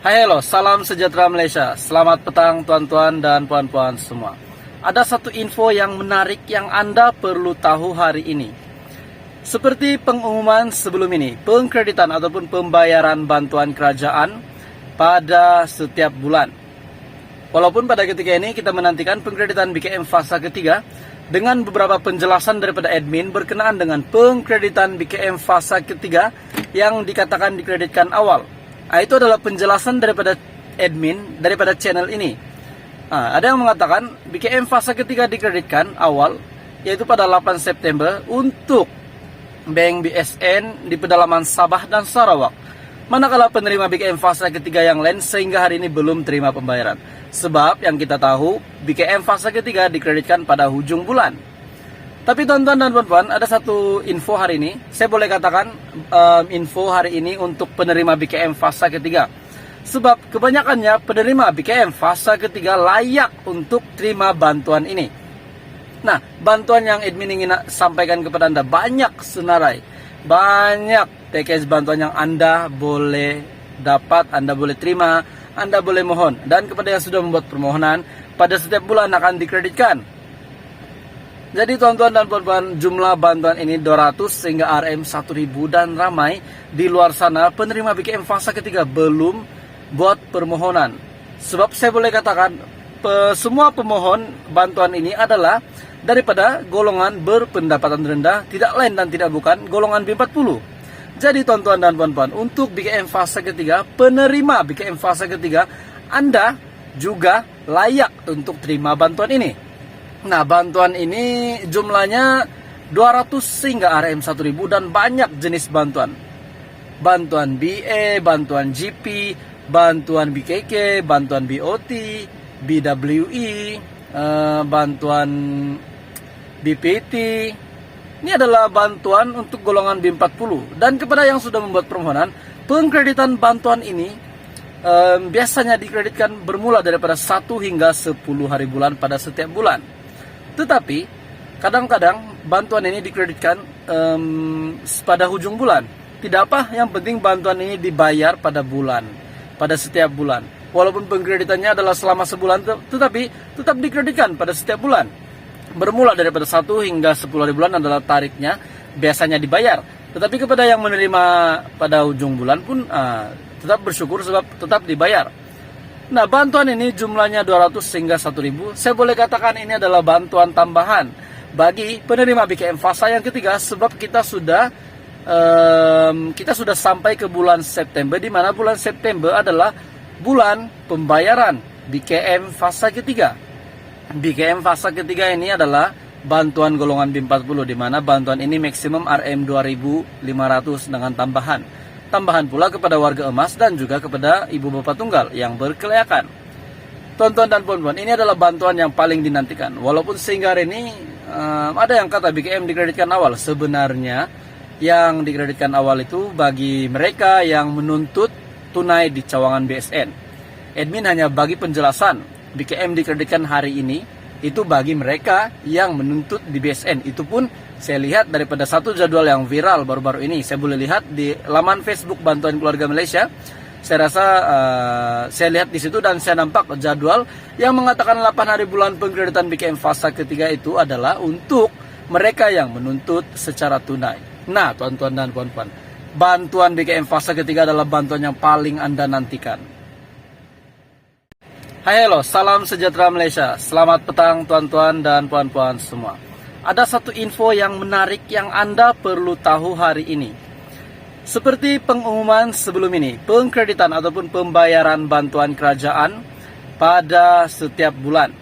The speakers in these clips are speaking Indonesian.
Hai halo, salam sejahtera Malaysia. Selamat petang tuan-tuan dan puan-puan semua. Ada satu info yang menarik yang Anda perlu tahu hari ini. Seperti pengumuman sebelum ini, pengkreditan ataupun pembayaran bantuan kerajaan pada setiap bulan. Walaupun pada ketika ini kita menantikan pengkreditan BKM fasa ketiga dengan beberapa penjelasan daripada admin berkenaan dengan pengkreditan BKM fasa ketiga yang dikatakan dikreditkan awal. Itu adalah penjelasan daripada admin daripada channel ini. Ada yang mengatakan BKM fasa ketiga dikreditkan awal yaitu pada 8 September untuk Bank BSN di pedalaman Sabah dan Sarawak. Manakala penerima BKM fasa ketiga yang lain sehingga hari ini belum terima pembayaran. Sebab yang kita tahu BKM fasa ketiga dikreditkan pada hujung bulan. Tapi tuan-tuan dan puan-puan, ada satu info hari ini. Saya boleh katakan info hari ini untuk penerima BKM fasa ketiga. Sebab kebanyakannya penerima BKM fasa ketiga layak untuk terima bantuan ini. Nah, bantuan yang admin ingin sampaikan kepada Anda banyak senarai. Banyak package bantuan yang Anda boleh dapat, Anda boleh terima, Anda boleh mohon. Dan kepada yang sudah membuat permohonan, pada setiap bulan akan dikreditkan. Jadi tuan-tuan dan puan-puan, jumlah bantuan ini 200 sehingga RM 1000 dan ramai di luar sana penerima BKM fasa ketiga belum buat permohonan. Sebab saya boleh katakan semua pemohon bantuan ini adalah daripada golongan berpendapatan rendah, tidak lain dan tidak bukan golongan B40. Jadi tuan-tuan dan puan-puan, untuk BKM fasa ketiga, penerima BKM fasa ketiga, Anda juga layak untuk terima bantuan ini. Nah, bantuan ini jumlahnya 200 hingga RM 1000 dan banyak jenis bantuan. Bantuan BA, bantuan GP, bantuan BKK, bantuan BOT, BWE, bantuan BPT. Ini adalah bantuan untuk golongan B40. Dan kepada yang sudah membuat permohonan, pengkreditan bantuan ini biasanya dikreditkan bermula daripada 1 hingga 10 hari bulan pada setiap bulan. Tetapi kadang-kadang bantuan ini dikreditkan pada hujung bulan. Tidak apa, yang penting bantuan ini dibayar pada bulan, pada setiap bulan. Walaupun pengkreditannya adalah selama sebulan, tetapi tetap dikreditkan pada setiap bulan. Bermula daripada 1 hingga 10 hari bulan adalah tariknya, biasanya dibayar. Tetapi kepada yang menerima pada ujung bulan pun tetap bersyukur sebab tetap dibayar. Nah, bantuan ini jumlahnya 200 hingga 1000. Saya boleh katakan ini adalah bantuan tambahan bagi penerima BKM fasa yang ketiga sebab kita sudah sampai ke bulan September, di mana bulan September adalah bulan pembayaran BKM fasa ketiga. BKM fasa ketiga ini adalah bantuan golongan B40 di mana bantuan ini maksimum RM 2500 dengan tambahan pula kepada warga emas dan juga kepada ibu bapak tunggal yang berkelayakan. Tuan-tuan dan puan-puan, ini adalah bantuan yang paling dinantikan. Walaupun sehingga hari ini ada yang kata BKM dikreditkan awal. Sebenarnya yang dikreditkan awal itu bagi mereka yang menuntut tunai di cawangan BSN. Admin hanya bagi penjelasan BKM dikreditkan hari ini itu bagi mereka yang menuntut di BSN. Itu pun saya lihat daripada satu jadwal yang viral baru-baru ini. Saya boleh lihat di laman Facebook Bantuan Keluarga Malaysia. Saya rasa saya lihat di situ dan saya nampak jadwal yang mengatakan 8 hari bulan pengkreditan BKM fasa ketiga itu adalah untuk mereka yang menuntut secara tunai. Nah, tuan-tuan dan puan-puan, bantuan BKM fasa ketiga adalah bantuan yang paling Anda nantikan. Hai halo, salam sejahtera Malaysia. Selamat petang tuan-tuan dan puan-puan semua. Ada satu info yang menarik yang Anda perlu tahu hari ini. Seperti pengumuman sebelum ini, pengkreditan ataupun pembayaran bantuan kerajaan pada setiap bulan.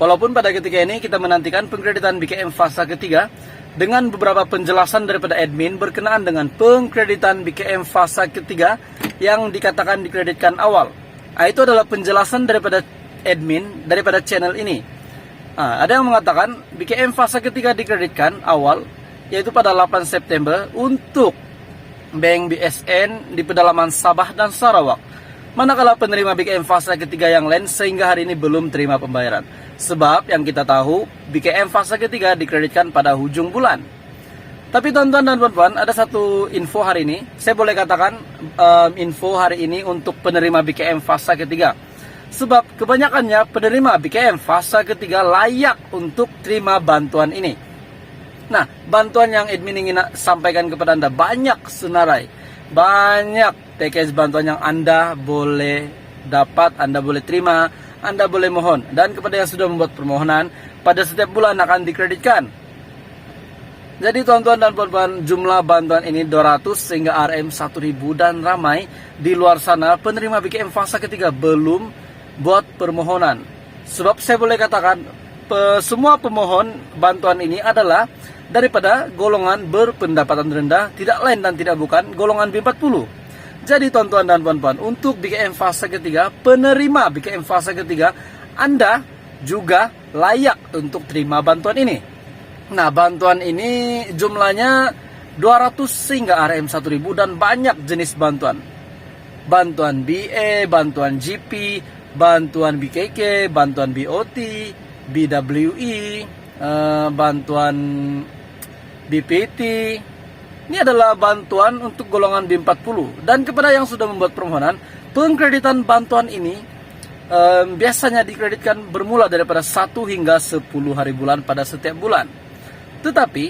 Walaupun pada ketika ini kita menantikan pengkreditan BKM fasa ketiga dengan beberapa penjelasan daripada admin berkenaan dengan pengkreditan BKM fasa ketiga yang dikatakan dikreditkan awal. Itu adalah penjelasan daripada admin daripada channel ini. Ada yang mengatakan BKM fasa ketiga dikreditkan awal yaitu pada 8 September untuk Bank BSN di pedalaman Sabah dan Sarawak. Manakala penerima BKM fasa ketiga yang lain sehingga hari ini belum terima pembayaran. Sebab yang kita tahu BKM fasa ketiga dikreditkan pada hujung bulan. Tapi teman-teman dan puan-puan, ada satu info hari ini. Saya boleh katakan info hari ini untuk penerima BKM fase ketiga. Sebab kebanyakannya penerima BKM fase ketiga layak untuk terima bantuan ini. Nah, bantuan yang admin ingin sampaikan kepada Anda banyak senarai. Banyak package bantuan yang Anda boleh dapat, Anda boleh terima, Anda boleh mohon. Dan kepada yang sudah membuat permohonan, pada setiap bulan akan dikreditkan. Jadi tuan-tuan dan puan-puan, jumlah bantuan ini 200 sehingga RM 1000 dan ramai di luar sana penerima BKM fase ketiga belum buat permohonan. Sebab saya boleh katakan semua pemohon bantuan ini adalah daripada golongan berpendapatan rendah, tidak lain dan tidak bukan golongan B40. Jadi tuan-tuan dan puan-puan, untuk BKM fase ketiga, penerima BKM fase ketiga, Anda juga layak untuk terima bantuan ini. Nah, bantuan ini jumlahnya 200 hingga RM 1000 dan banyak jenis bantuan. Bantuan BE, bantuan GP, bantuan BKK, bantuan BOT, BWE, bantuan BPT. Ini adalah bantuan untuk golongan B40. Dan kepada yang sudah membuat permohonan, pengkreditan bantuan ini biasanya dikreditkan bermula daripada 1 hingga 10 hari bulan pada setiap bulan. Tetapi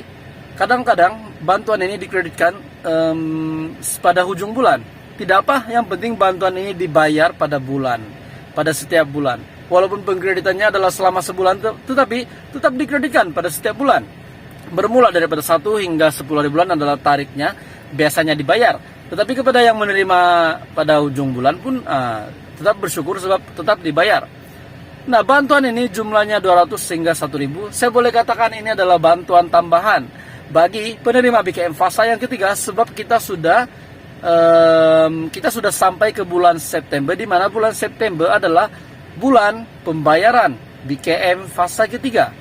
kadang-kadang bantuan ini dikreditkan pada hujung bulan. Tidak apa, yang penting bantuan ini dibayar pada bulan, pada setiap bulan. Walaupun pengkreditannya adalah selama sebulan, tetapi tetap dikreditkan pada setiap bulan. Bermula daripada 1 hingga 10 hari bulan adalah tariknya, biasanya dibayar. Tetapi kepada yang menerima pada ujung bulan pun tetap bersyukur sebab tetap dibayar. Nah, bantuan ini jumlahnya 200 hingga 1000. Saya boleh katakan ini adalah bantuan tambahan bagi penerima BKM fase yang ketiga, sebab kita sudah sampai ke bulan September, di mana bulan September adalah bulan pembayaran BKM fase ketiga.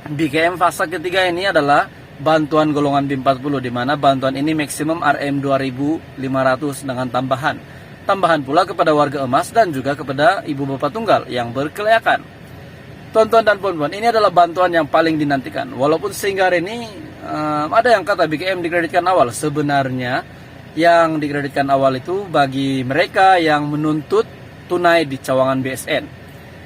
BKM fase ketiga ini adalah bantuan golongan B40, di mana bantuan ini maksimum RM 2500 dengan tambahan pula kepada warga emas dan juga kepada ibu bapak tunggal yang berkelayakan. Tuan-tuan dan puan-puan, ini adalah bantuan yang paling dinantikan. Walaupun sehingga hari ini ada yang kata BKM dikreditkan awal. Sebenarnya yang dikreditkan awal itu bagi mereka yang menuntut tunai di cawangan BSN.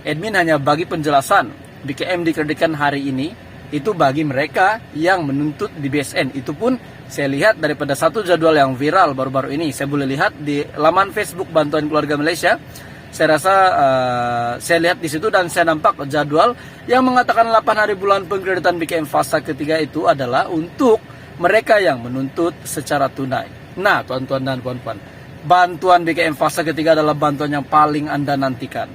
Admin hanya bagi penjelasan, BKM dikreditkan hari ini itu bagi mereka yang menuntut di BSN. Itu pun saya lihat daripada satu jadwal yang viral baru-baru ini. Saya boleh lihat di laman Facebook Bantuan Keluarga Malaysia. Saya rasa saya lihat di situ dan saya nampak jadwal yang mengatakan 8 hari bulan pengkreditan BKM fase ketiga itu adalah untuk mereka yang menuntut secara tunai. Nah, tuan-tuan dan puan-puan, bantuan BKM fase ketiga adalah bantuan yang paling Anda nantikan.